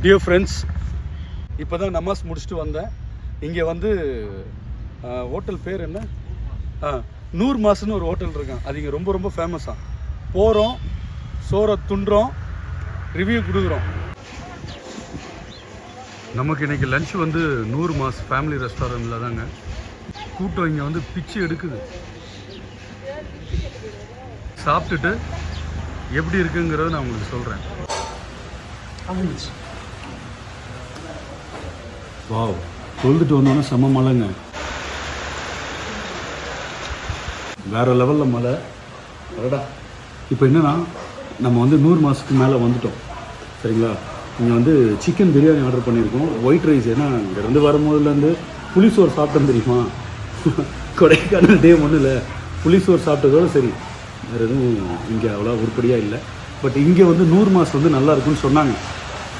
Dear friends, இப்போ தான் நமாஸ் முடிச்சுட்டு வந்தேன். இங்கே வந்து ஹோட்டல் பேர் என்ன, நூர் மாஸ்ன்னு ஒரு ஹோட்டல் இருக்கான். அது இங்கே ரொம்ப ரொம்ப ஃபேமஸாக. போகிறோம், சோறை துண்டுறோம், ரிவ்யூ கொடுக்குறோம். நமக்கு இன்றைக்கி லன்ச் வந்து நூர் மாஸ் ஃபேமிலி ரெஸ்டாரண்ட்டில் தாங்க. கூட்டம் இங்கே வந்து பிச்சு எடுக்குது. சாப்பிட்டுட்டு எப்படி இருக்குங்கிறத நான் உங்களுக்கு சொல்கிறேன். வாவ், தொழுதுட்டு வந்தோன்னே செம்ம மழைங்க, வேறு லெவலில் மழை. அடடா, இப்போ என்னென்னா நம்ம வந்து நூறு மாதத்துக்கு மேலே வந்துட்டோம், சரிங்களா? இங்கே வந்து சிக்கன் பிரியாணி ஆர்டர் பண்ணியிருக்கோம், ஒயிட் ரைஸ். ஏன்னா இங்கேருந்து வரும்போதுலேருந்து புளிசோறு சாப்பிட்டோம் தெரியுமா? கொடைக்கானல் டே ஒன்றும் இல்லை, புளிசோறு சாப்பிட்டதோடு சரி, வேறு எதுவும் இங்கே அவ்வளோ உருப்படியாக இல்லை. பட் இங்கே வந்து நூறு மாஸ் வந்து நல்லா இருக்குன்னு சொன்னாங்க.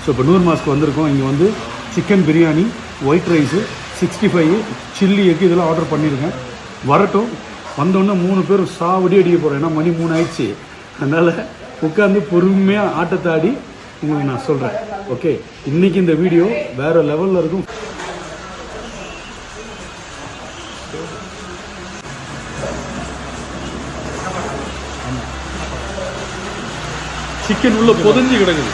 ஸோ இப்போ நூறு மாஸ்க்கு வந்திருக்கோம். இங்கே வந்து chicken biryani, white rice, 65 chilli egg இதெல்லாம் ஆர்டர் பண்ணியிருக்கேன். வரட்டும், வந்தோடனே 3 பேர் சாவடி அடிக்க போகிறோம். ஏன்னா மணி 3 ஆயிடுச்சு. அதனால் உட்காந்து பொறுமையாக ஆட்டத்தை ஆடி உங்களுக்கு நான் சொல்கிறேன். ஓகே, இன்றைக்கி இந்த வீடியோ வேறு லெவலில் இருக்கும். சிக்கன் உள்ள பொதிஞ்சு கிடக்குது.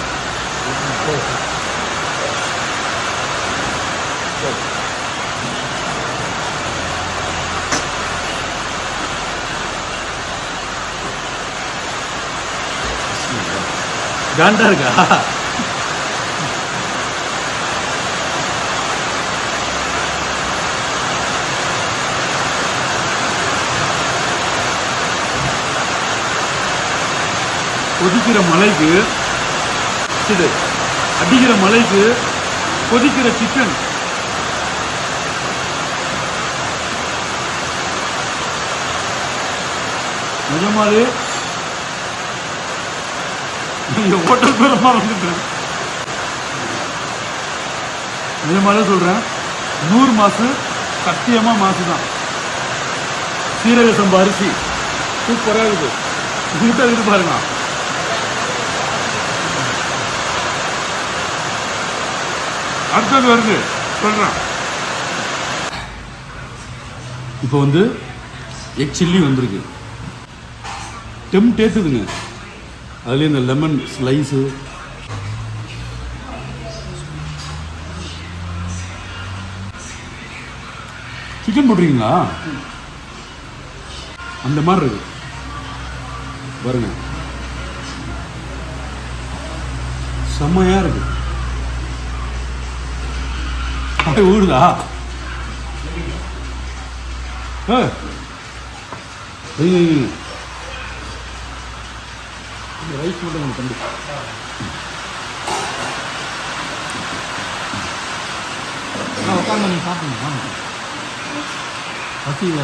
காண்டா இருக்கா? கொதிக்கிற மலைக்கு இது, அடிக்கிற மலைக்கு கொதிக்கிற சிக்கன். நிஜமாலே இந்த ஹோட்டல் பேரமாக வந்துட்டேன். நிஜமாலே சொல்கிறேன், 100 மாசு சத்தியமாக மாசு தான். சீரக சம்பா அரிசி சூப்பராக இருக்குது. கூட்டம் இருக்குது பாருங்க. அடுத்தது வருது சொல்கிறேன். இப்போ வந்து எக் சில்லி வந்திருக்கு. டேத்துதுங்க. அதுலேயே இந்த லெமன் ஸ்லைஸு, சிக்கன் போட்டிருக்கீங்களா? அந்த மாதிரி இருக்கு பாருங்க, செம்மையாக இருக்கு. ஊடுதா? ரைஸ் மட்டும் ஒன்று தம்பி. உட்காந்து நீங்கள் சாப்பிடுங்க, பசியில்.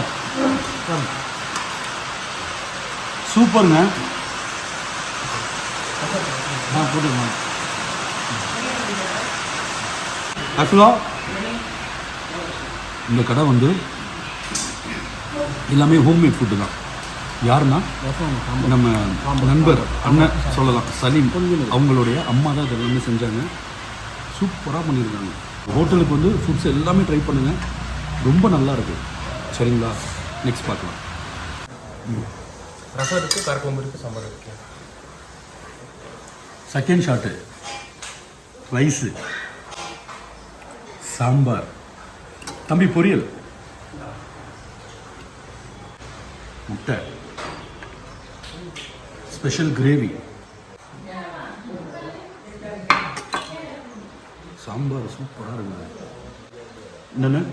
சூப்பருங்க. போட்டுருங்க. ஆக்சுவலாக இந்த கடை வந்து எல்லாமே ஹோம்மேட் ஃபுட்டு தான். யாருன்னா நம்ம நண்பர் அண்ணன் சொல்லலாம், சலீம். அவங்களுடைய அம்மா தான் இதெல்லாமே செஞ்சாங்க. சூப்பராக பண்ணியிருக்காங்க. ஹோட்டலுக்கு வந்து ஃபுட்ஸ் எல்லாமே ட்ரை பண்ணுங்கள், ரொம்ப நல்லா இருக்குது. சரிங்களா? நெக்ஸ்ட் பார்க்கலாம். ரசம் இருக்குது, கரக்குழம்பு இருக்குது, சாம்பார் இருக்குது. செகண்ட் ஷாட்டு ரைஸு, சாம்பார், தம்பி பொரியல், முட்டை, ஸ்பெஷல் கிரேவி, சாம்பார் சூப்பராக இருக்குது. என்னென்ன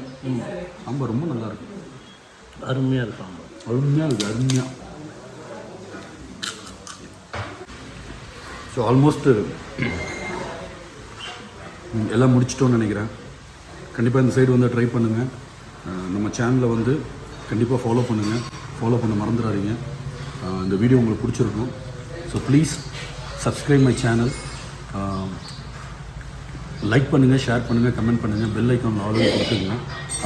சாம்பார் ரொம்ப நல்லா இருக்கு, அருமையாக இருக்கு. சாம்பார் அருமையாக இருக்குது, அருமையாக. ஸோ ஆல்மோஸ்ட் எல்லாம் முடிச்சிட்டோன்னு நினைக்கிறேன். கண்டிப்பாக இந்த சைடு வந்து ட்ரை பண்ணுங்கள். நம்ம சேனலை வந்து கண்டிப்பாக ஃபாலோ பண்ணுங்கள், ஃபாலோ பண்ண மறந்துடாதீங்க. இந்த வீடியோ உங்களுக்கு பிடிச்சிருக்கும். So please subscribe my channel, like பண்ணுங்கள், ஷேர் பண்ணுங்கள், கமெண்ட் பண்ணுங்கள், பெல் ஐக்கான் ஆல்ரெடி கொடுத்துருங்க.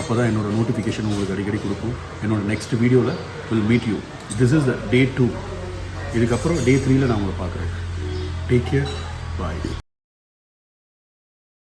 அப்போ தான் என்னோடய நோட்டிஃபிகேஷன் உங்களுக்கு அடிக்கடி கொடுக்கும். என்னோடய நெக்ஸ்ட் வீடியோவில் will meet you. This is the Day 2. இதுக்கப்புறம் Day 3ல் நான் உங்களை பார்க்குறேன். Take care. Bye.